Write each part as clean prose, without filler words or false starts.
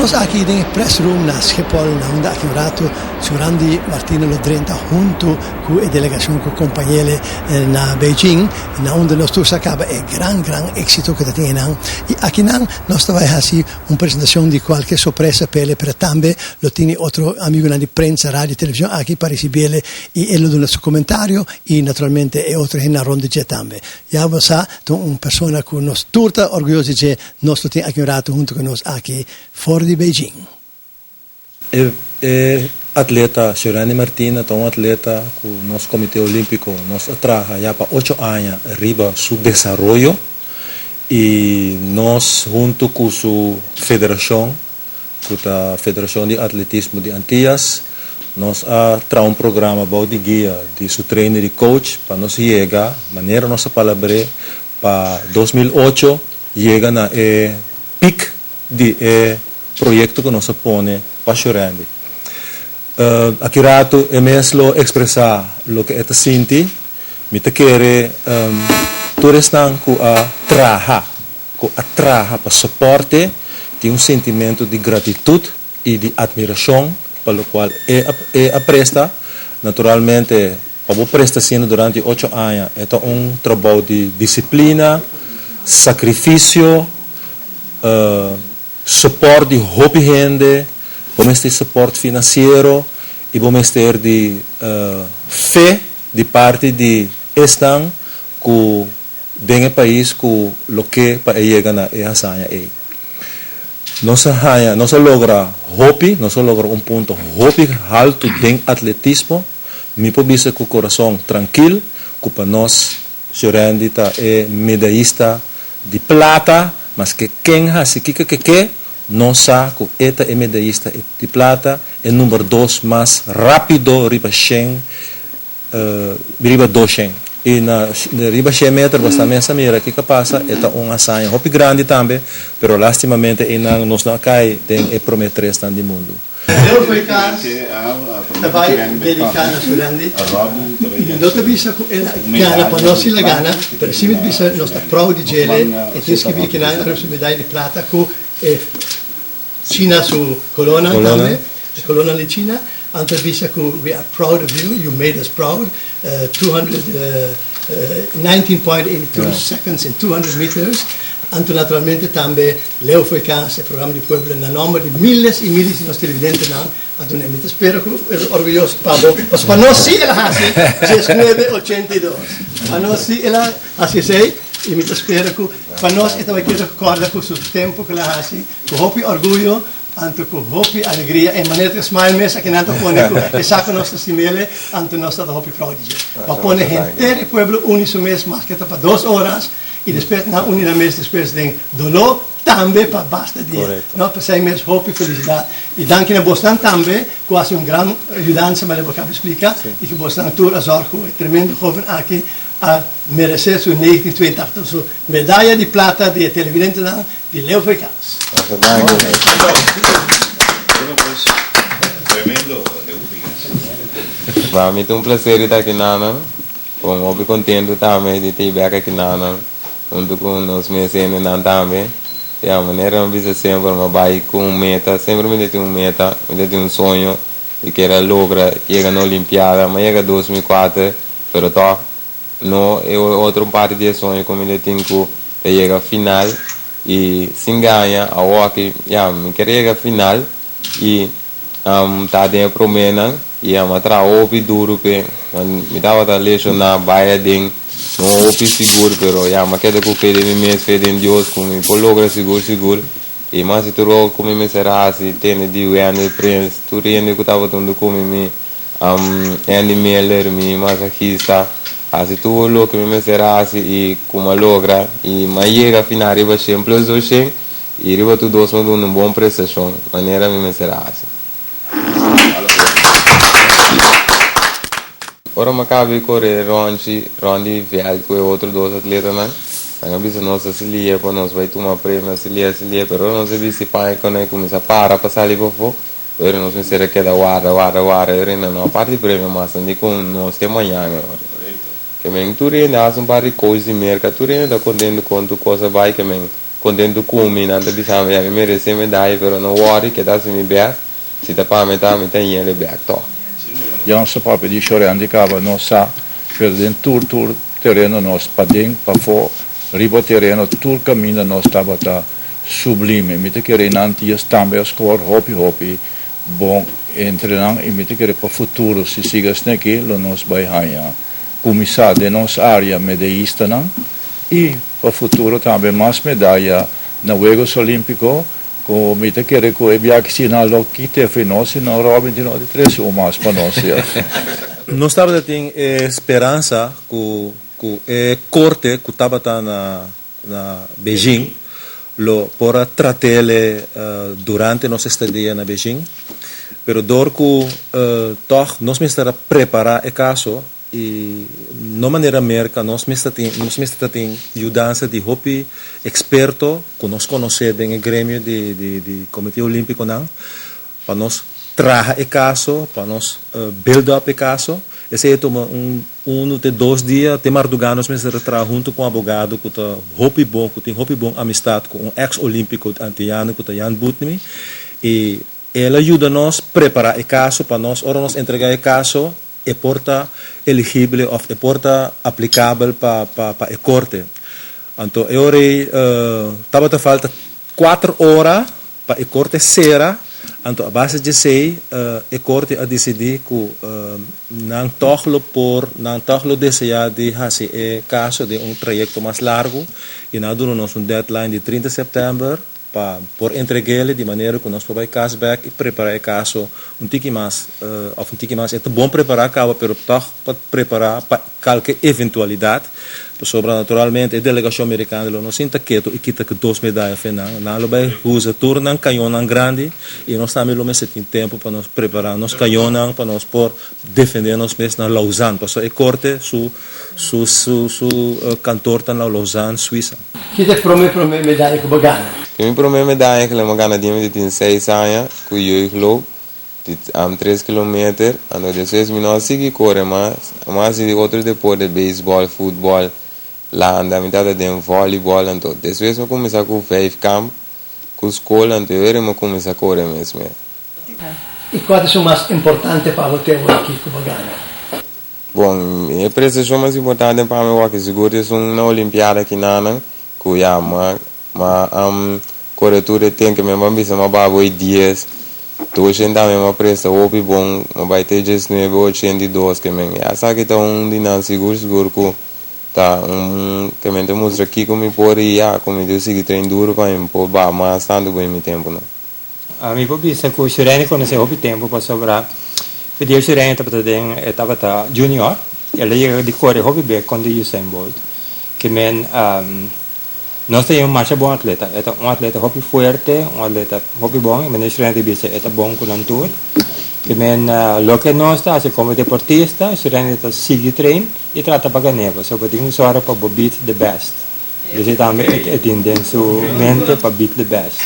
Estamos aqui em press room na Schiphol, onde aqui Surandi Martina Lodrenta junto com a delegação com companheiros na Beijing, onde nós todos acaba é grande êxito que tem não. E aqui nós vai fazer uma apresentação de qualquer surpresa para também lo tiene outro amigo na prensa, rádio, televisão aqui para receber e ele dá seu comentário e naturalmente é outro na ronda de também. Já você uma pessoa que nós turta orgulhoso de nós tem aqui junto com nós aqui fora de Beijing. Atleta Surandi Martina, um atleta que o nosso Comitê Olímpico nós trabalha já para 8 anos arriba seu desenvolvimento e nós junto com sua federação, com a Federação de Atletismo de Antillas, nós traz um programa de guia de seu trainer e coach para nós chegar, maneira nossa palavra para 2008 chega na pic de projeto que nós põe para Surandi. Aqui rato é mesmo expressar o que é sinti, me te quer todos estão com a trabalhar para suporte, tem um sentimento de gratitude e de admiração pelo qual é presta, naturalmente, para presta sendo durante 8 anos, é um trabalho de disciplina, sacrifício, suporte de hobby gente, vamos ter suporte financeiro e vamos ter de fé de parte de estão que dentro do país que o que para chegar na hasanha é. Nós logra hobby, nós logra ponto hobby alto dentro atletismo, me pode com o coração tranquilo, que para nós Surandi é medalhista de plata, mas que quem has que não sabe que esta é medalhista de plata, é número 2 mais rápido riba 100, riba 200. E na riba 100 metros, bastante essa mira que passa, é uma sanha hobby grande também, mas lastimamente nós não cai tem prometer stand do mundo. Eu fui cá, vai dedicar a Surandi, e não te bisa que ela gana para nós ela gana, mas se me bisa nós está proud de ele, e tens que vir que na medalha de prata com China su colonna também, a colonna de China. Anto bisa que we are proud of you. You made us proud. 19.82 seconds in 200 meters. Anto naturalmente também Leo foi cá, esse programa de Puebla, na nome de miles e miles de nós televidentes não. Anto nem me espero que orgulhoso Pablo, mas para nós sim ela hace 19.82. Para nós sim ela hace 6. E me espero que para nós esta vai querer recordar com o tempo que ela hace, com hopi orgulho, anto com hopi alegria, e maneira que smile mesa que nanto pone e saco nostra simile, anto nostra hopi prodigio. Ma pone gente pueblo uniso mes mas que para 2 horas e depois na unida mes depois tem dolor também para basta dia. No per 6 meses hopi felicidade. E danke na Boston também, quase grande ajudança, mas eu vou explicar, e que Boston tour azorco, tremendo jovem aqui a merecer su 1982 su medaglia di plata di televidente di Leo Freicas. Tremendo Leo Freicas. Para mim é um prazer estar aqui na como eu contento também de ter aqui na junto com nós mecênios também. E a maneira eu vejo sempre uma bike com meta, sempre me tem meta, me tem sonho de que era logra chegar na Olimpiada, mas chega 2004, pero tá no é outro parte de sonho como ele tem que chegar final e se ganha a hockey me quer chegar final e tá dentro promena e a matra opi duro que me dava da lesionar baia ding no opi seguro pero mas quer que fede me mês fede em Deus como por logra seguro e mas se tu como me será se tem de o prince tu rende que tava tendo como me Andy Miller me massagista assim tu lo que me será assim e como logra e mas chega final arriba sempre os dois e arriba tu dois mandam uma boa prestação maneira me será assim. Ora me cabe correr rondi viagem com outro dois atletas né a bisa nossa se lia para nós vai tomar prêmio se lia pero não se se pai quando é começa para passar ali por ora não se será que da guarda ora não a parte prêmio mas andi com nós tem manhã que men tu rende as um par de coisas de mercado tu rende da contendo quanto coisa vai que men contento come nanda diciamo mi merece medaglia però non worry che da se mi bea si ta pa metà ieri bea to non so proprio di sciore handicap non sa per den tour terreno nos pading pa fo ribo terreno tour cammino nos tabata sublime mi te che renanti io stambe a score hopi bom entrenang e mi te che per futuro si siga sneki lo nos bai haya commissar de nos área medeísta não e para o futuro também mais medalha na Juegos Olímpicos com me te querer com o que na loquite foi nós na Robin de 3 ou mais para nós nós estava tem esperança que corte que estava na Beijing lo por tratele durante nossa estadia na Beijing pero dor que toch nós me estar preparar e caso e de maneira merca nós me está tem ajudança de hopi experto que nós conhece bem o grêmio de Comitê Olímpico não para nós trabalhar e caso para nós build up e caso esse é toma de 2 dias tem marduganos me estar trabalhar junto com um advogado que tá hopi bom que tem hopi bom amistade com ex-olímpico antiano que tá Jan Butnimi e ela ajuda nós preparar o caso para nós ora nós entregar o caso e porta elegível ou e porta aplicável para a corte. Então, eu estava falta 4 horas para a corte será. Então, a base de sei a corte a decidir que não tohlo desejar de fazer o caso de trajeto mais largo e não duramos deadline de 30 de setembro por entregar de maneira que nós podemos cashback e preparar o caso tique mais é bom preparar acaba pero toch para preparar para qualquer eventualidade sobrenaturalmente a delegação americana não sinta quieto e quita que 2 medalhas final não vai usar turnan canhão grande e nós também lo mesmo tem tempo para nós preparar nos canhão para nós por defender nos mesmos na Lausanne para é corte su cantor tá na Lausanne Suíça que te promete medalha que bagana que me promete medalha que le magana de 6 anos que eu loop 3 km ando depois me não segui correr mas de outros deportes de beisebol futebol lá anda me dá de voleibol então depois eu começar com 5 camp com escola então eu começar a correr mesmo e quais são mais importantes para você aqui com bagana bom a prestação mais importante para mim é que seguro é na Olimpiada aqui na que já mas corretura tem que me ambisa mas babo dias tu ainda me presta hopi bom mas vai ter 1982 que me essa que tá de não seguro que tá que me te mostra aqui como por ia como eu sigo treino duro para mim por mas tanto bem meu tempo não a mim posso dizer que o Shirene conhece hopi tempo para sobrar porque o Shirene estava junior ele ia de correr hopi bem quando o Usain Bolt que me nós temos marcha bom atleta é atleta hopi forte atleta hopi bom mas o Shirene é bom com o tour que men lo que nós está como deportista o Shirene está sigue treino e trata para ganhar só para ter só para beat the best Dice também é tendência mente para beat the best.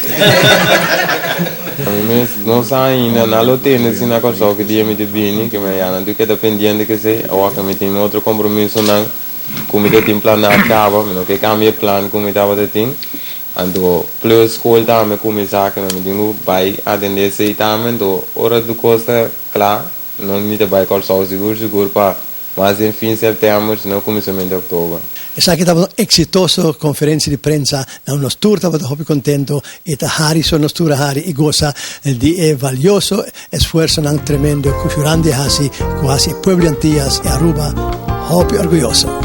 Não sai ainda na loteria se na coisa que dia me de bem que me ana do que dependendo que se ou que me tem outro compromisso não como eu tenho plano acaba não que cambia plano como estava de tem ando plus school também começar que me digo vai atender se também do hora do costa claro não me de vai col seguro para mas em fim de setembro não começamento de outubro. Sa che davano exitoso conferenze di prensa na uno tour stava da contento e ta Harrison no tour Harry e goza di valioso esfuerzo nan tremendo cusurandi hasi quasi pueblo Antillas e Aruba hopi orgulloso.